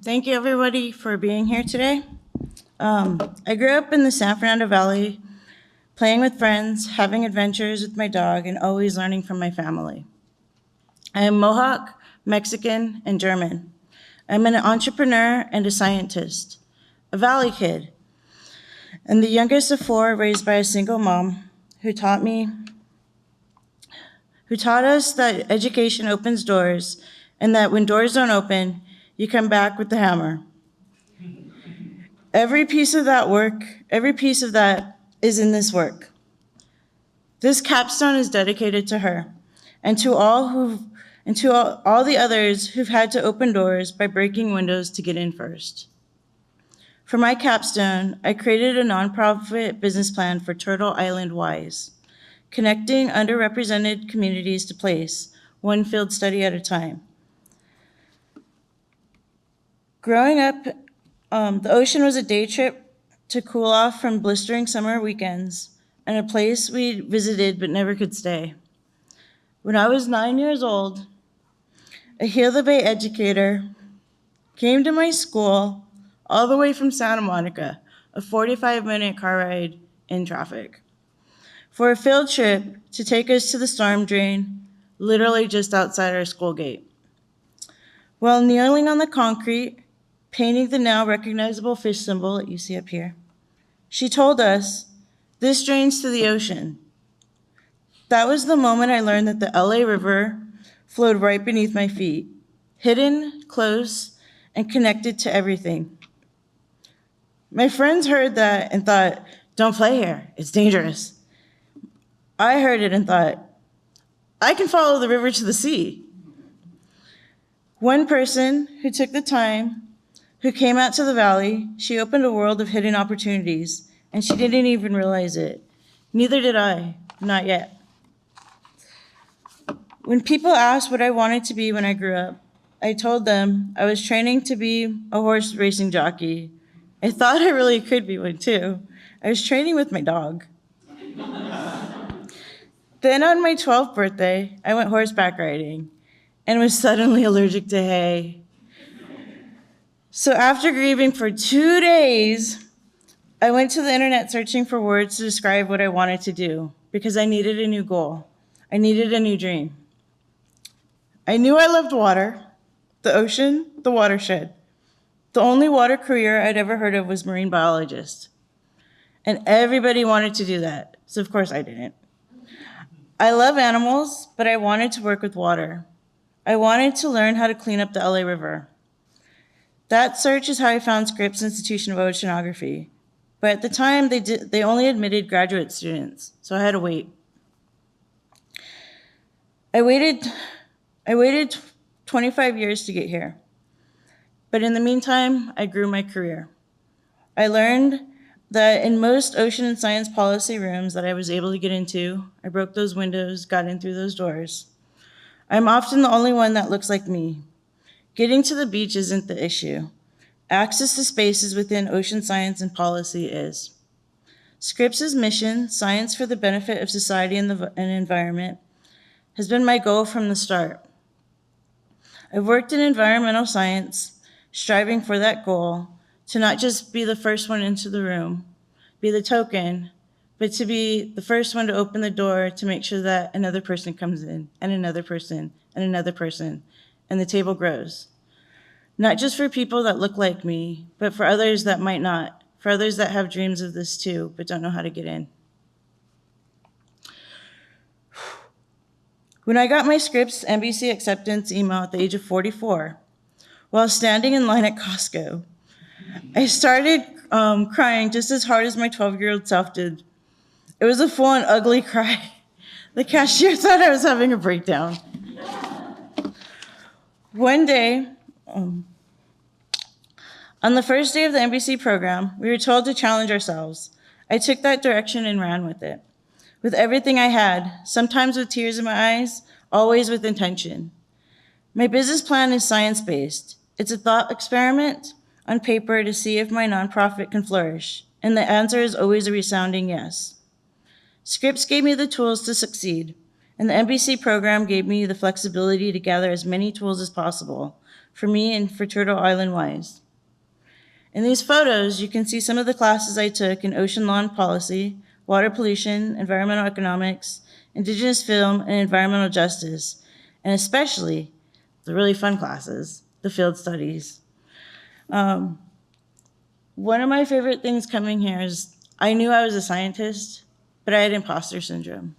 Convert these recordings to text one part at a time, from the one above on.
Thank you, everybody, for being here today. I grew up in the San Fernando Valley, playing with friends, having adventures with my dog, and always learning from my family. I am Mohawk, Mexican, and German. I'm an entrepreneur and a scientist, a Valley kid, and the youngest of four raised by a single mom who taught us that education opens doors and that when doors don't open, you come back with the hammer. Every piece of that is in this work. This capstone is dedicated to her and to all the others who've had to open doors by breaking windows to get in first. For my capstone, I created a nonprofit business plan for Turtle Island Wise, connecting underrepresented communities to place, one field study at a time. Growing up, the ocean was a day trip to cool off from blistering summer weekends and a place we visited but never could stay. When I was 9 years old, a Heal the Bay educator came to my school all the way from Santa Monica, a 45-minute car ride in traffic, for a field trip to take us to the storm drain, literally just outside our school gate. While kneeling on the concrete, painting the now recognizable fish symbol that you see up here, she told us, "This drains to the ocean." That was the moment I learned that the LA River flowed right beneath my feet, hidden, close, and connected to everything. My friends heard that and thought, "Don't play here, it's dangerous." I heard it and thought, "I can follow the river to the sea." One person who took the time, who came out to the valley, she opened a world of hidden opportunities, and she didn't even realize it. Neither did I, not yet. When people asked what I wanted to be when I grew up, I told them I was training to be a horse racing jockey. I thought I really could be one too. I was training with my dog. Then on my 12th birthday, I went horseback riding and was suddenly allergic to hay. So after grieving for 2 days, I went to the internet searching for words to describe what I wanted to do because I needed a new goal. I needed a new dream. I knew I loved water, the ocean, the watershed. The only water career I'd ever heard of was marine biologist. And everybody wanted to do that, so of course I didn't. I love animals, but I wanted to work with water. I wanted to learn how to clean up the LA River. That search is how I found Scripps Institution of Oceanography. But at the time, they only admitted graduate students, so I had to wait. I waited 25 years to get here. But in the meantime, I grew my career. I learned that in most ocean and science policy rooms that I was able to get into, I broke those windows, got in through those doors. I'm often the only one that looks like me. Getting to the beach isn't the issue. Access to spaces within ocean science and policy is. Scripps' mission, Science for the Benefit of Society and the Environment, has been my goal from the start. I've worked in environmental science, striving for that goal, to not just be the first one into the room, be the token, but to be the first one to open the door to make sure that another person comes in, and another person, and another person, and the table grows. Not just for people that look like me, but for others that might not, for others that have dreams of this too, but don't know how to get in. When I got my Scripps NBC acceptance email at the age of 44, while standing in line at Costco, I started crying just as hard as my 12-year-old self did. It was a full and ugly cry. The cashier thought I was having a breakdown. One day, on the first day of the NBC program, we were told to challenge ourselves. I took that direction and ran with it. With everything I had, sometimes with tears in my eyes, always with intention. My business plan is science-based. It's a thought experiment on paper to see if my nonprofit can flourish, and the answer is always a resounding yes. Scripps gave me the tools to succeed, and the NBC program gave me the flexibility to gather as many tools as possible for me and for Turtle Island Wise. In these photos, you can see some of the classes I took in ocean law and policy, water pollution, environmental economics, indigenous film, and environmental justice, and especially the really fun classes, the field studies. One of my favorite things coming here is I knew I was a scientist, but I had imposter syndrome.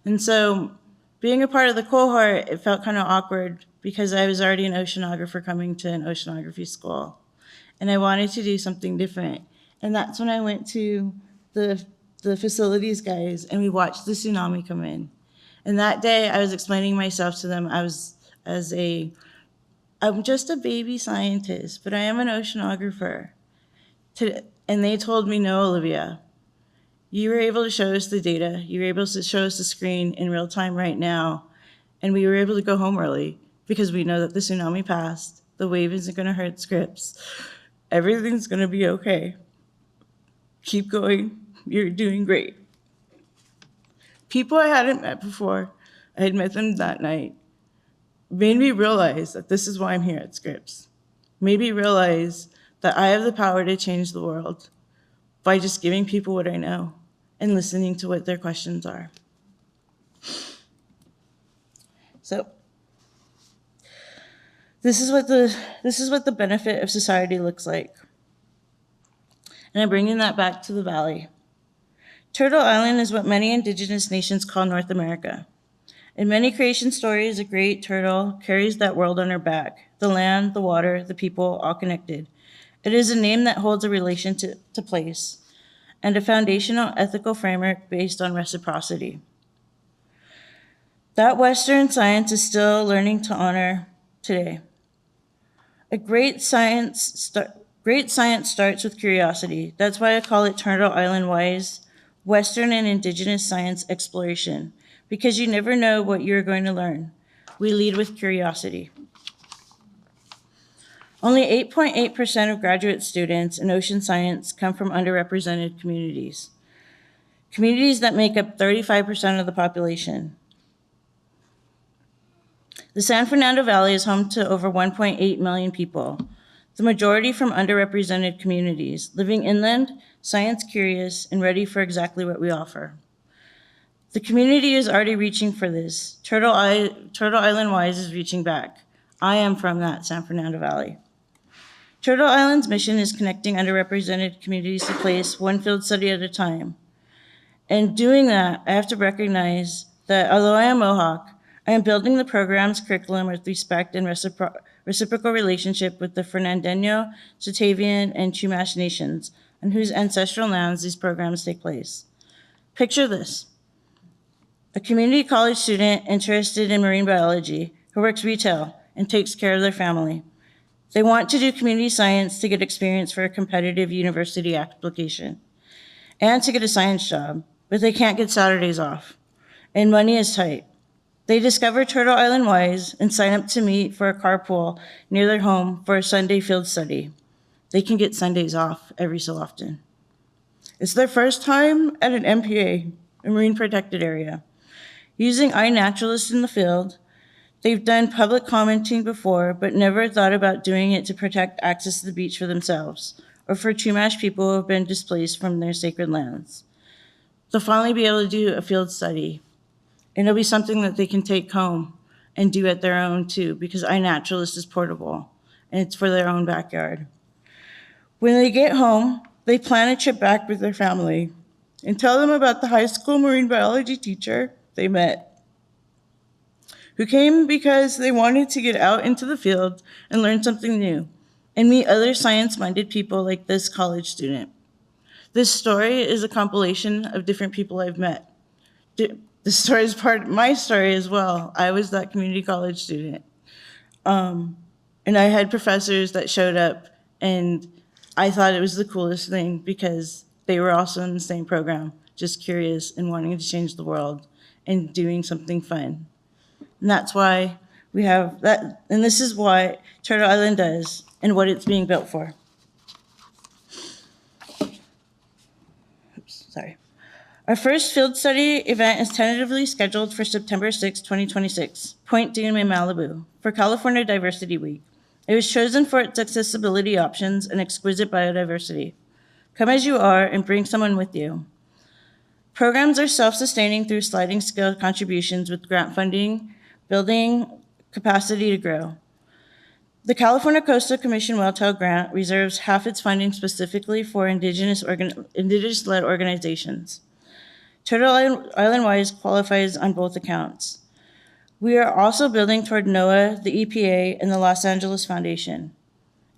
And so being a part of the cohort, it felt kind of awkward because I was already an oceanographer coming to an oceanography school. And I wanted to do something different. And that's when I went to the facilities guys and we watched the tsunami come in. And that day I was explaining myself to them. I'm just a baby scientist, but I am an oceanographer. And they told me, no, Olivia, you were able to show us the data. You were able to show us the screen in real time right now. And we were able to go home early because we know that the tsunami passed. The wave isn't going to hurt Scripps. Everything's going to be okay. Keep going. You're doing great. People I hadn't met before, I had met them that night, made me realize that this is why I'm here at Scripps. Made me realize that I have the power to change the world by just giving people what I know and listening to what their questions are. So this is what the benefit of society looks like. And I'm bringing that back to the valley. Turtle Island is what many indigenous nations call North America. In many creation stories, a great turtle carries that world on her back, the land, the water, the people, all connected. It is a name that holds a relation to place and a foundational ethical framework based on reciprocity. That Western science is still learning to honor today. Great science starts with curiosity. That's why I call it Turtle Island Wise, Western and Indigenous science exploration, because you never know what you're going to learn. We lead with curiosity. Only 8.8% of graduate students in ocean science come from underrepresented communities, communities that make up 35% of the population. The San Fernando Valley is home to over 1.8 million people, the majority from underrepresented communities, living inland, science curious, and ready for exactly what we offer. The community is already reaching for this. Turtle Island Wise is reaching back. I am from that San Fernando Valley. Turtle Island's mission is connecting underrepresented communities to place, one field study at a time. And doing that, I have to recognize that although I am Mohawk, I am building the program's curriculum with respect and reciprocal relationship with the Fernandino, Chatavian, and Chumash nations, on whose ancestral lands these programs take place. Picture this: a community college student interested in marine biology who works retail and takes care of their family. They want to do community science to get experience for a competitive university application and to get a science job, but they can't get Saturdays off, and money is tight. They discover Turtle Island Wise and sign up to meet for a carpool near their home for a Sunday field study. They can get Sundays off every so often. It's their first time at an MPA, a marine protected area. Using iNaturalist in the field, they've done public commenting before, but never thought about doing it to protect access to the beach for themselves or for Chumash people who have been displaced from their sacred lands. They'll finally be able to do a field study, and it'll be something that they can take home and do at their own too, because iNaturalist is portable and it's for their own backyard. When they get home, they plan a trip back with their family and tell them about the high school marine biology teacher they met, who came because they wanted to get out into the field and learn something new and meet other science-minded people like this college student. This story is a compilation of different people I've met. This story is part of my story as well. I was that community college student. And I had professors that showed up, and I thought it was the coolest thing because they were also in the same program, just curious and wanting to change the world and doing something fun. And that's why we have that, and this is what Turtle Island does and what it's being built for. Oops, sorry. Our first field study event is tentatively scheduled for September 6, 2026, Point Dume in Malibu, for California Diversity Week. It was chosen for its accessibility options and exquisite biodiversity. Come as you are and bring someone with you. Programs are self-sustaining through sliding scale contributions with grant funding, building capacity to grow. The California Coastal Commission Welltail Grant reserves half its funding specifically for indigenous-led organizations. Turtle Island-wise qualifies on both accounts. We are also building toward NOAA, the EPA, and the Los Angeles Foundation.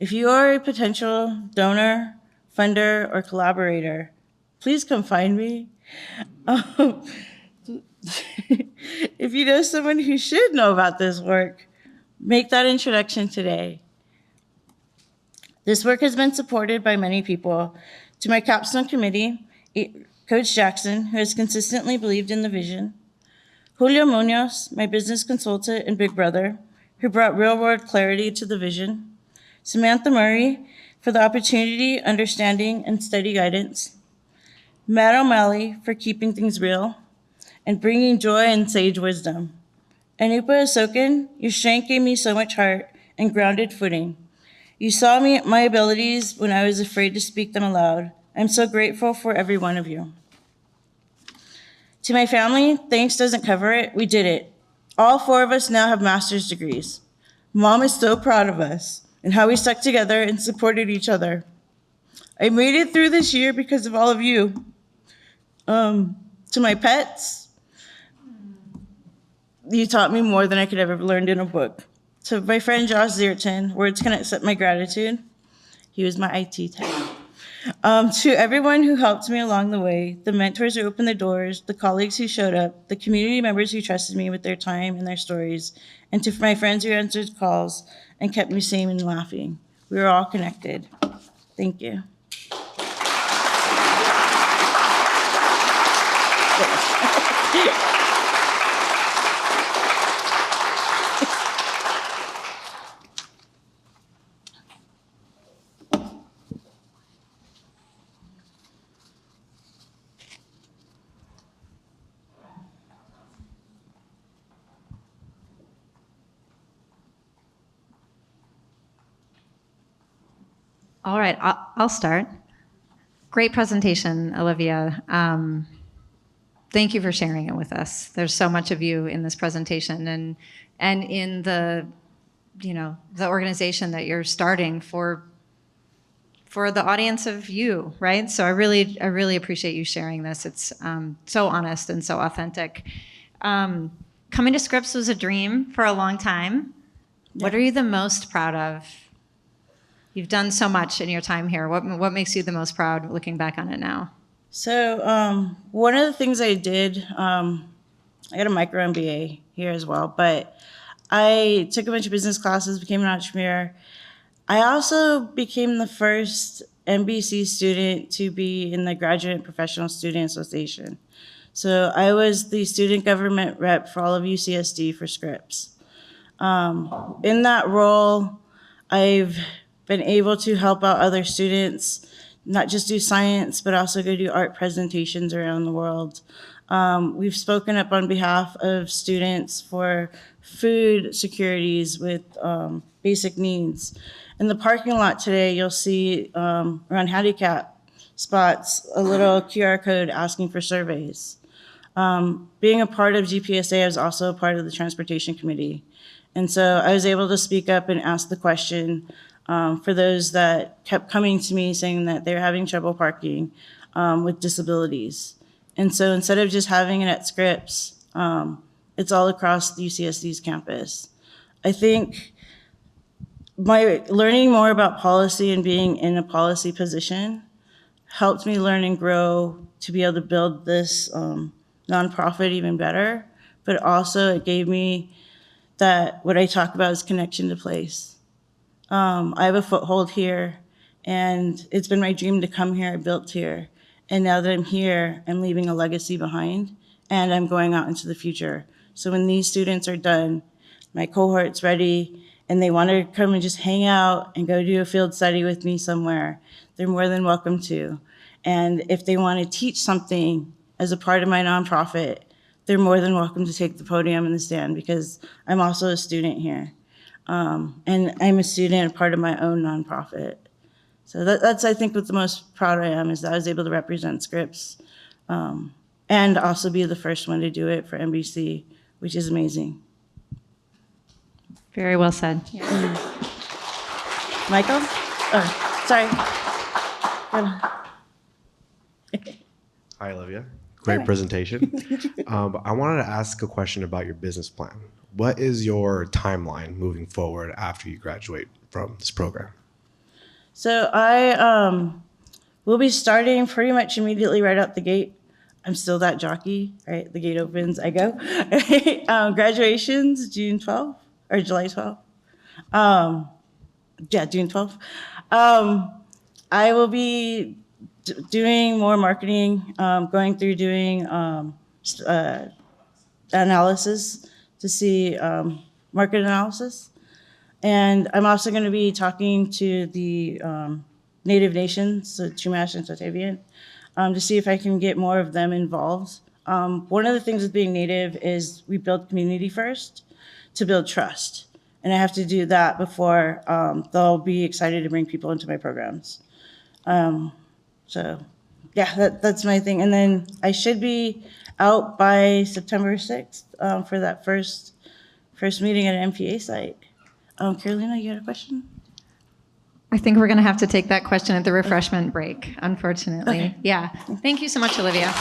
If you are a potential donor, funder, or collaborator, please come find me. If you know someone who should know about this work, make that introduction today. This work has been supported by many people. To my capstone committee, Coach Jackson, who has consistently believed in the vision. Julio Muñoz, my business consultant and big brother, who brought real-world clarity to the vision. Samantha Murray, for the opportunity, understanding, and steady guidance. Matt O'Malley, for keeping things real and bringing joy and sage wisdom. And Upa Asokan, your strength gave me so much heart and grounded footing. You saw my abilities when I was afraid to speak them aloud. I'm so grateful for every one of you. To my family, thanks doesn't cover it. We did it. All 4 of us now have master's degrees. Mom is so proud of us and how we stuck together and supported each other. I made it through this year because of all of you. To my pets, you taught me more than I could ever have learned in a book. To my friend Josh Zierton, words cannot accept my gratitude. He was my IT tech. To everyone who helped me along the way, the mentors who opened the doors, the colleagues who showed up, the community members who trusted me with their time and their stories, and to my friends who answered calls and kept me sane and laughing. We were all connected. Thank you. All right, I'll start. Great presentation, Olivia. Thank you for sharing it with us. There's so much of you in this presentation and in the organization that you're starting for the audience of you, right? So I really appreciate you sharing this. It's so honest and so authentic. Coming to Scripps was a dream for a long time. Yeah. What are you the most proud of? You've done so much in your time here. What makes you the most proud looking back on it now? So one of the things I did, I got a micro MBA here as well, but I took a bunch of business classes, became an entrepreneur. I also became the first MBC student to be in the Graduate Professional Student Association. So I was the student government rep for all of UCSD for Scripps. In that role, I've been able to help out other students, not just do science, but also go do art presentations around the world. We've spoken up on behalf of students for food securities with basic needs. In the parking lot today, you'll see around handicap spots, a little QR code asking for surveys. Being a part of GPSA, I was also a part of the transportation committee. And so I was able to speak up and ask the question for those that kept coming to me saying that they're having trouble parking with disabilities. And so instead of just having it at Scripps, it's all across the UCSD's campus. I think my learning more about policy and being in a policy position helped me learn and grow to be able to build this nonprofit even better, but also it gave me that what I talk about is connection to place. I have a foothold here, and it's been my dream to come here. I built here. And now that I'm here, I'm leaving a legacy behind, and I'm going out into the future. So when these students are done, my cohort's ready, and they want to come and just hang out and go do a field study with me somewhere, they're more than welcome to. And if they want to teach something as a part of my nonprofit, they're more than welcome to take the podium and the stand because I'm also a student here. And I'm a student, part of my own nonprofit. So that's, I think, what the most proud I am, is that I was able to represent Scripps, and also be the first one to do it for NBC, which is amazing. Very well said. Michael? Oh, sorry. Hi, Olivia. Great presentation. I wanted to ask a question about your business plan. What is your timeline moving forward after you graduate from this program? So I will be starting pretty much immediately right out the gate. I'm still that jockey, right? The gate opens, I go. Graduation's June 12th or July 12th. Yeah, June 12th. I will be doing more marketing, going through doing analysis to see market analysis. And I'm also going to be talking to the Native nations, so Chumash and Sotavian, to see if I can get more of them involved. One of the things with being Native is we build community first to build trust. And I have to do that before they'll be excited to bring people into my programs. So yeah, that's my thing. And then I should be out by September 6th for that first meeting at an MPA site. Carolina, you had a question? I think we're going to have to take that question at the refreshment break, unfortunately. Okay. Yeah. Thank you so much, Olivia.